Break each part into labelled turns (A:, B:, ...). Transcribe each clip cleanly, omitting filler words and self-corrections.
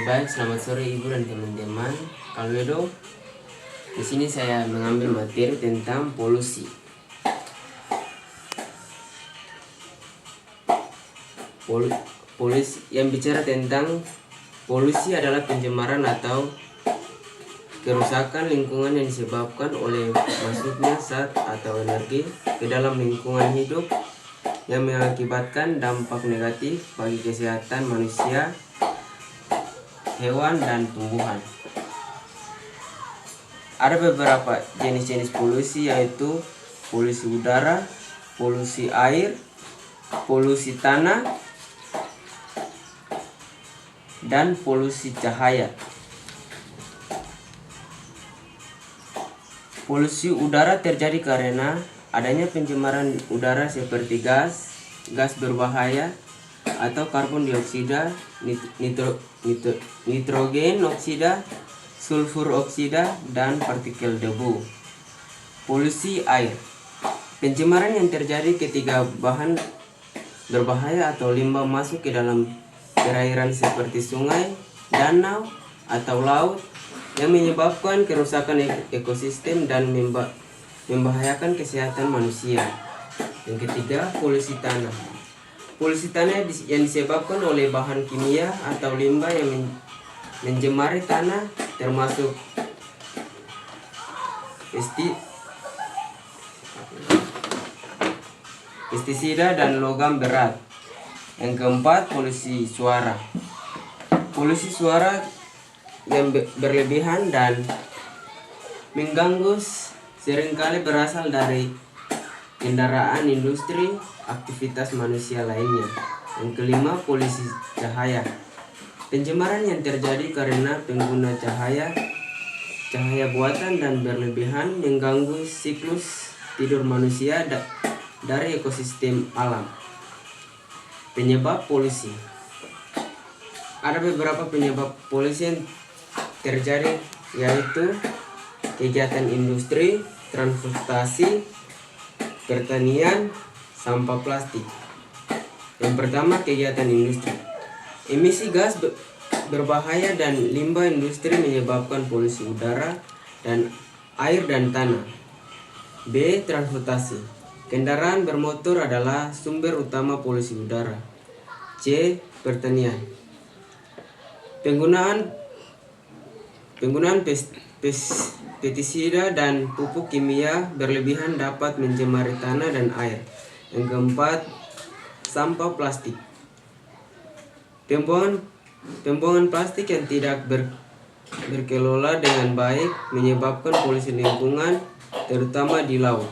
A: Baik, selamat sore Ibu dan teman-teman. Kalwedo, di sini saya mengambil materi tentang polusi. Polusi yang bicara tentang polusi adalah pencemaran atau kerusakan lingkungan yang disebabkan oleh masuknya zat atau energi ke dalam lingkungan hidup yang mengakibatkan dampak negatif bagi kesehatan manusia, hewan, dan tumbuhan. Ada beberapa jenis-jenis polusi, yaitu polusi udara, polusi air, polusi tanah, dan polusi cahaya. Polusi udara terjadi karena adanya pencemaran udara seperti gas berbahaya atau karbon dioksida, nitrogen oksida, sulfur oksida, dan partikel debu. Polusi air, pencemaran yang terjadi ketika bahan berbahaya atau limbah masuk ke dalam perairan seperti sungai, danau, atau laut yang menyebabkan kerusakan ekosistem dan membahayakan kesehatan manusia. Yang ketiga, polusi tanah. Polusi tanah yang disebabkan oleh bahan kimia atau limbah yang mencemari tanah, termasuk pestisida dan logam berat. Yang keempat, polusi suara. Polusi suara yang berlebihan dan mengganggu seringkali berasal dari kendaraan, industri, aktivitas manusia lainnya. Yang kelima, polusi cahaya. Pencemaran yang terjadi karena pengguna cahaya buatan dan berlebihan mengganggu siklus tidur manusia dari ekosistem alam. Penyebab polusi. Ada beberapa penyebab polusi yang terjadi, yaitu kegiatan industri, transportasi, pertanian, sampah plastik. Yang pertama, kegiatan industri. Emisi gas berbahaya dan limbah industri menyebabkan polusi udara dan air dan tanah. B. Transportasi. Kendaraan bermotor adalah sumber utama polusi udara. C. Pertanian. Penggunaan pestisida dan pupuk kimia berlebihan dapat mencemari tanah dan air. Yang keempat, sampah plastik. Pembuangan plastik yang tidak berkelola dengan baik menyebabkan polusi lingkungan, terutama di laut.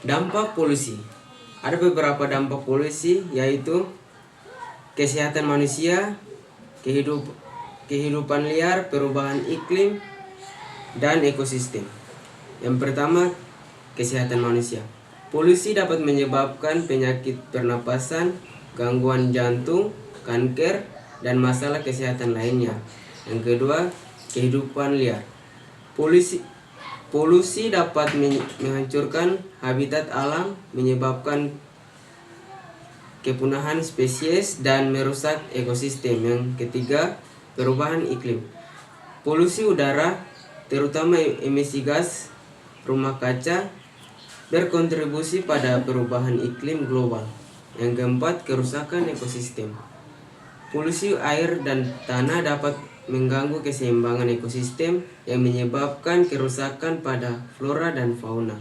A: Dampak polusi. Ada beberapa dampak polusi, yaitu kesehatan manusia, kehidupan liar, perubahan iklim, dan ekosistem. Yang pertama, kesehatan manusia. Polusi dapat menyebabkan penyakit pernapasan, gangguan jantung, kanker, dan masalah kesehatan lainnya. Yang kedua, kehidupan liar. Polusi dapat menghancurkan habitat alam, menyebabkan kepunahan spesies, dan merusak ekosistem. Yang ketiga, perubahan iklim. Polusi udara, terutama emisi gas rumah kaca, berkontribusi pada perubahan iklim global. Yang keempat, kerusakan ekosistem. Polusi air dan tanah dapat mengganggu keseimbangan ekosistem yang menyebabkan kerusakan pada flora dan fauna.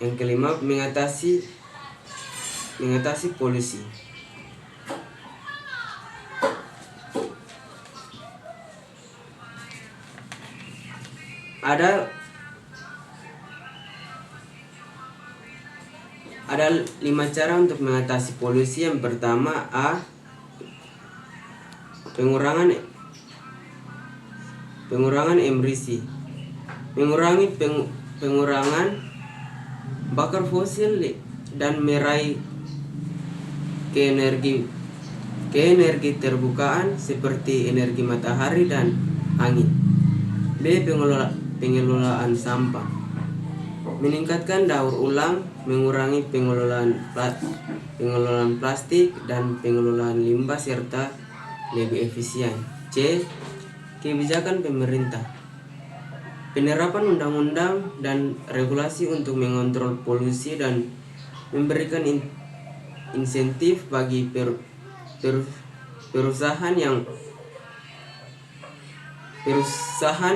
A: Yang kelima, mengatasi polusi. Ada 5 cara untuk mengatasi polusi. Yang pertama, A. Pengurangan emisi. Pengurangan bakar fosil dan meraih ke energi terbukaan seperti energi matahari dan angin. B. Pengelolaan sampah. meningkatkan daur ulang, mengurangi pengelolaan plastik dan pengelolaan limbah serta lebih efisien. C. Kebijakan pemerintah. Penerapan undang-undang dan regulasi untuk mengontrol polusi dan memberikan insentif bagi perusahaan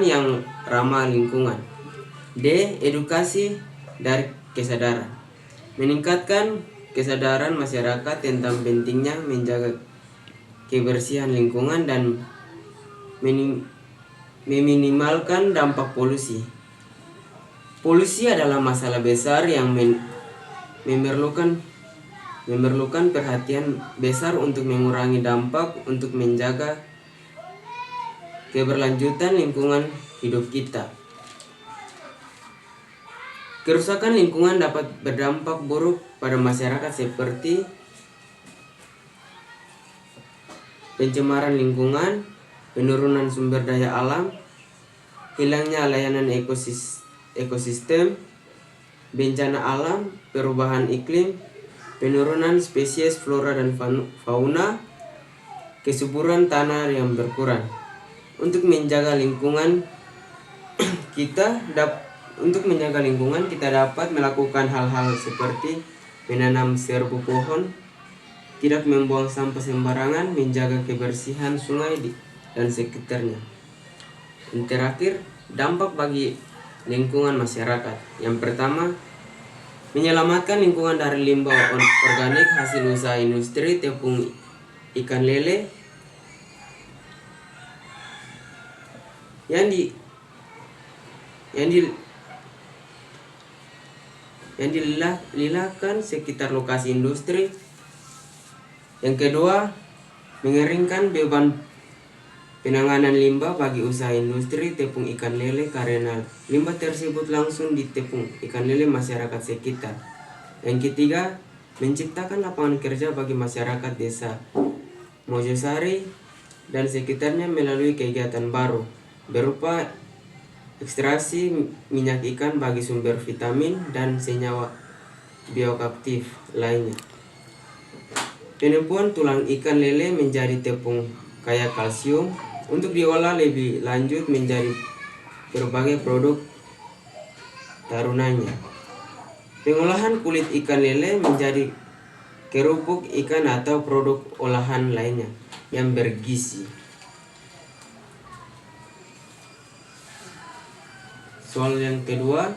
A: yang ramah lingkungan. D. Edukasi dari kesadaran. Meningkatkan kesadaran masyarakat tentang pentingnya menjaga kebersihan lingkungan dan meminimalkan dampak polusi. Polusi adalah masalah besar yang memerlukan perhatian besar untuk mengurangi dampak untuk menjaga keberlanjutan lingkungan hidup kita. Kerusakan lingkungan dapat berdampak buruk pada masyarakat seperti pencemaran lingkungan, penurunan sumber daya alam, hilangnya layanan ekosistem, bencana alam, perubahan iklim, penurunan spesies flora dan fauna, kesuburan tanah yang berkurang. Untuk menjaga lingkungan kita dapat melakukan hal-hal seperti menanam 1000 pohon, tidak membuang sampah sembarangan, menjaga kebersihan sungai dan sekitarnya. Yang terakhir, dampak bagi lingkungan masyarakat. Yang pertama, menyelamatkan lingkungan dari limbah organik hasil usaha industri tepung ikan lele yang dililahkan sekitar lokasi industri. Yang kedua, mengeringkan beban penanganan limbah bagi usaha industri tepung ikan lele karena limbah tersebut langsung ditepung ikan lele masyarakat sekitar. Yang ketiga, menciptakan lapangan kerja bagi masyarakat desa Mojosari dan sekitarnya melalui kegiatan baru berupa ekstraksi minyak ikan bagi sumber vitamin dan senyawa bioaktif lainnya. Penipuan tulang ikan lele menjadi tepung kaya kalsium untuk diolah lebih lanjut menjadi berbagai produk turunannya. Pengolahan kulit ikan lele menjadi kerupuk ikan atau produk olahan lainnya yang bergizi. Soal yang kedua,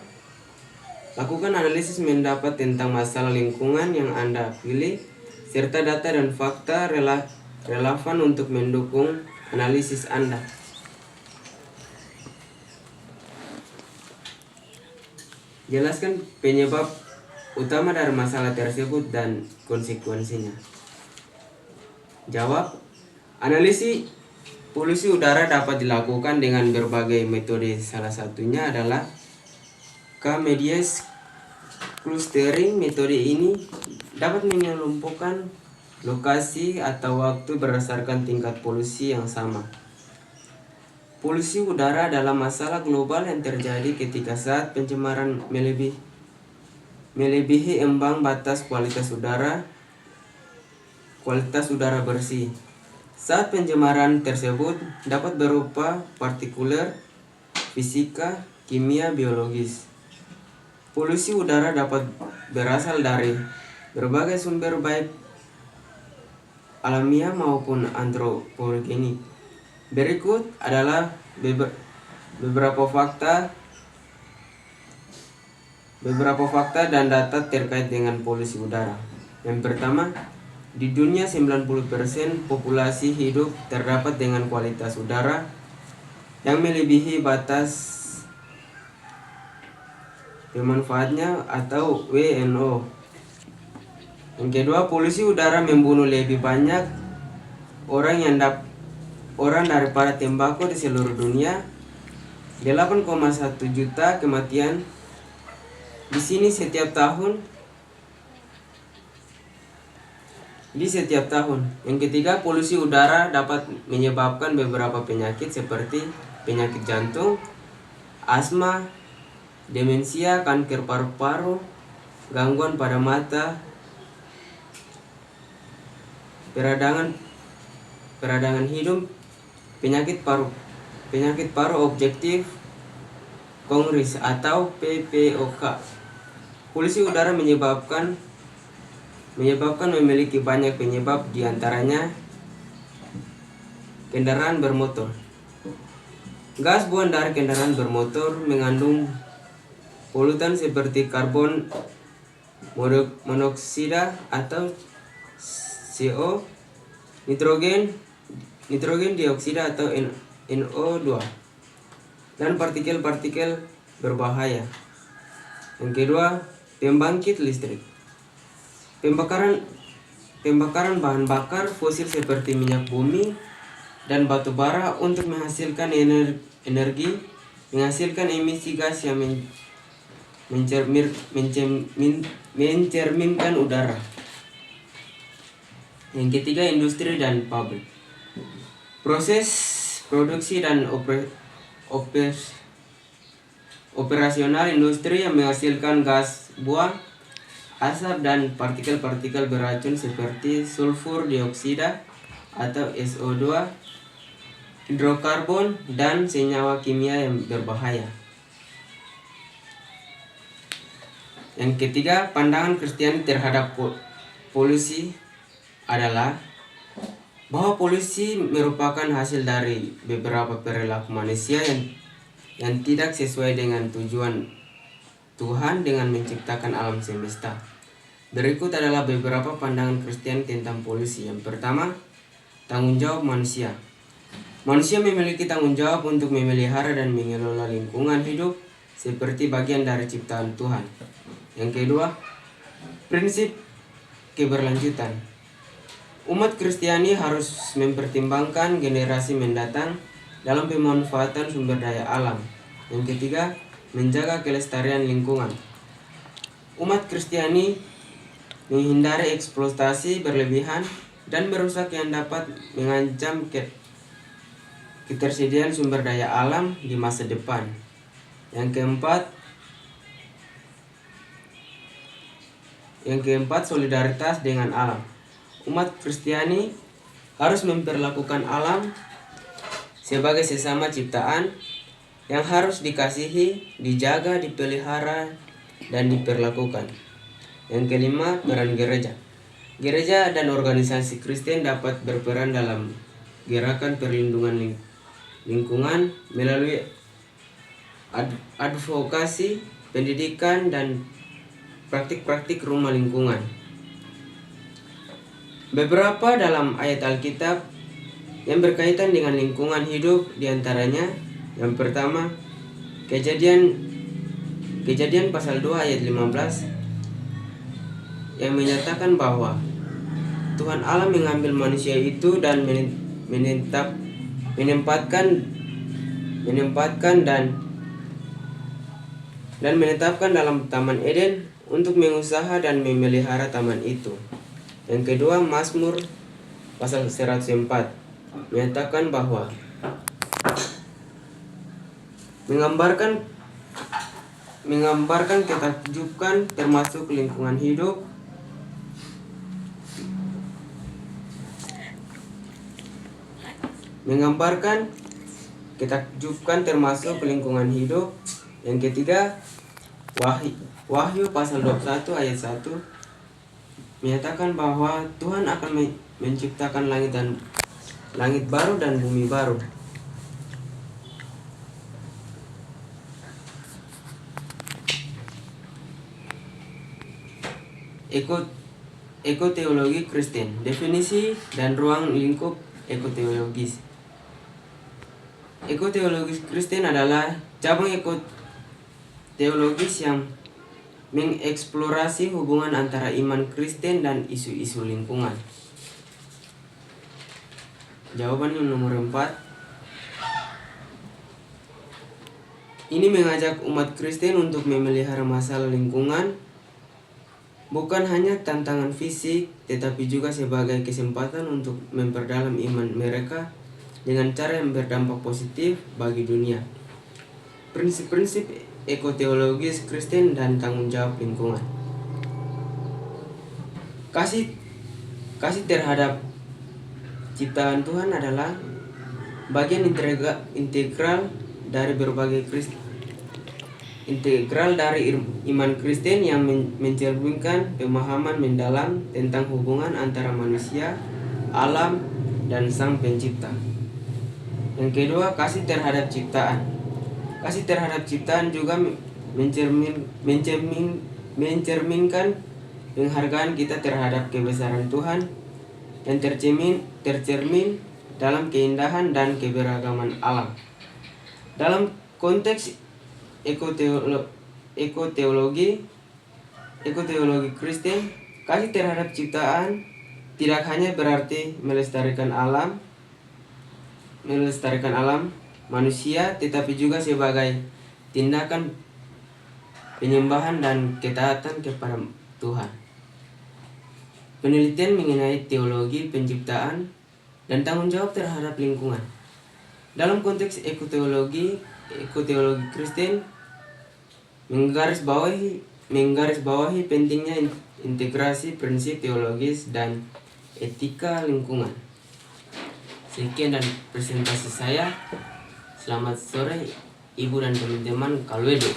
A: lakukan analisis mendapat tentang masalah lingkungan yang Anda pilih, serta data dan fakta relevan untuk mendukung analisis Anda. Jelaskan penyebab utama dari masalah tersebut dan konsekuensinya. Jawab, analisis polusi udara dapat dilakukan dengan berbagai metode. Salah satunya adalah K-Medias clustering. Metode ini dapat mengelompokkan lokasi atau waktu berdasarkan tingkat polusi yang sama. Polusi udara adalah masalah global yang terjadi ketika saat pencemaran melebihi ambang batas kualitas udara bersih. Saat pencemaran tersebut dapat berupa partikuler, fisika, kimia, biologis. Polusi udara dapat berasal dari berbagai sumber baik alamiah maupun antropogenik. Berikut adalah beberapa fakta dan data terkait dengan polusi udara. Yang pertama, di dunia 90% populasi hidup terdapat dengan kualitas udara yang melebihi batas pemanfaatnya atau WNO. Yang kedua, polusi udara membunuh lebih banyak orang daripada tembakau di seluruh dunia. 8,1 juta kematian di sini setiap tahun. Yang ketiga, polusi udara dapat menyebabkan beberapa penyakit seperti penyakit jantung, asma, demensia, kanker paru-paru, gangguan pada mata, peradangan hidung, penyakit paru objektif kongres atau PPOK. Polusi udara menyebabkan memiliki banyak penyebab, diantaranya kendaraan bermotor. Gas buang dari kendaraan bermotor mengandung polutan seperti karbon monoksida atau CO, nitrogen dioksida atau NO2, dan partikel-partikel berbahaya. Yang kedua, pembangkit listrik. Pembakaran bahan bakar fosil seperti minyak bumi dan batu bara untuk menghasilkan energi menghasilkan emisi gas yang mencerminkan udara. Yang ketiga, industri dan pabrik. Proses produksi dan operasional industri yang menghasilkan gas buang, asap, dan partikel-partikel beracun seperti sulfur dioksida atau SO2, hidrokarbon, dan senyawa kimia yang berbahaya. Yang ketiga, pandangan Kristiani terhadap polusi adalah bahwa polusi merupakan hasil dari beberapa perilaku manusia yang tidak sesuai dengan tujuan Tuhan dengan menciptakan alam semesta. Berikut adalah beberapa pandangan Kristiani tentang polusi. Yang pertama, tanggung jawab manusia. Manusia memiliki tanggung jawab untuk memelihara dan mengelola lingkungan hidup seperti bagian dari ciptaan Tuhan. Yang kedua, prinsip keberlanjutan. Umat Kristiani harus mempertimbangkan generasi mendatang dalam pemanfaatan sumber daya alam. Yang ketiga, menjaga kelestarian lingkungan. Umat Kristiani menghindari eksploitasi berlebihan dan merusak yang dapat mengancam ketersediaan sumber daya alam di masa depan. Yang keempat, solidaritas dengan alam. Umat Kristiani harus memperlakukan alam sebagai sesama ciptaan yang harus dikasihi, dijaga, dipelihara, dan diperlakukan. Yang kelima, peran gereja. Gereja dan organisasi Kristen dapat berperan dalam gerakan perlindungan lingkungan melalui advokasi, pendidikan, dan praktik-praktik rumah lingkungan. Beberapa dalam ayat Alkitab yang berkaitan dengan lingkungan hidup, diantaranya yang pertama, Kejadian pasal 2 ayat 15 yang menyatakan bahwa Tuhan Allah mengambil manusia itu dan menetapkan dalam Taman Eden untuk mengusaha dan memelihara taman itu. Yang kedua, Mazmur pasal 104 menyatakan bahwa menggambarkan ketakjuban termasuk lingkungan hidup. Menggambarkan ketakjuban termasuk lingkungan hidup. Yang ketiga, Wahyu pasal 21 ayat 1 menyatakan bahwa Tuhan akan menciptakan langit baru dan bumi baru. Ekoteologi Kristen. Definisi dan ruang lingkup ekoteologis. Ekoteologi Kristen adalah cabang ekoteologis yang mengeksplorasi hubungan antara iman Kristen dan isu-isu lingkungan. Jawaban yang nomor 4. Ini mengajak umat Kristen untuk memelihara masalah lingkungan bukan hanya tantangan fisik, tetapi juga sebagai kesempatan untuk memperdalam iman mereka dengan cara yang berdampak positif bagi dunia. Prinsip-prinsip ekoteologis Kristen dan tanggung jawab lingkungan. Kasih terhadap ciptaan Tuhan adalah bagian integral dari iman Kristen yang mencerminkan pemahaman mendalam tentang hubungan antara manusia, alam, dan Sang Pencipta. Yang kedua, kasih terhadap ciptaan. Kasih terhadap ciptaan juga mencerminkan penghargaan kita terhadap kebesaran Tuhan yang tercermin dalam keindahan dan keberagaman alam. Dalam konteks ekoteologi Kristen, kasih terhadap ciptaan tidak hanya berarti melestarikan alam manusia, tetapi juga sebagai tindakan penyembahan dan ketaatan kepada Tuhan. Penelitian mengenai teologi penciptaan dan tanggung jawab terhadap lingkungan. Dalam konteks ekoteologi Kristen menggarisbawahi pentingnya integrasi prinsip teologis dan etika lingkungan. Sekian dan presentasi saya. Selamat sore Ibu dan teman-teman Kalwedo.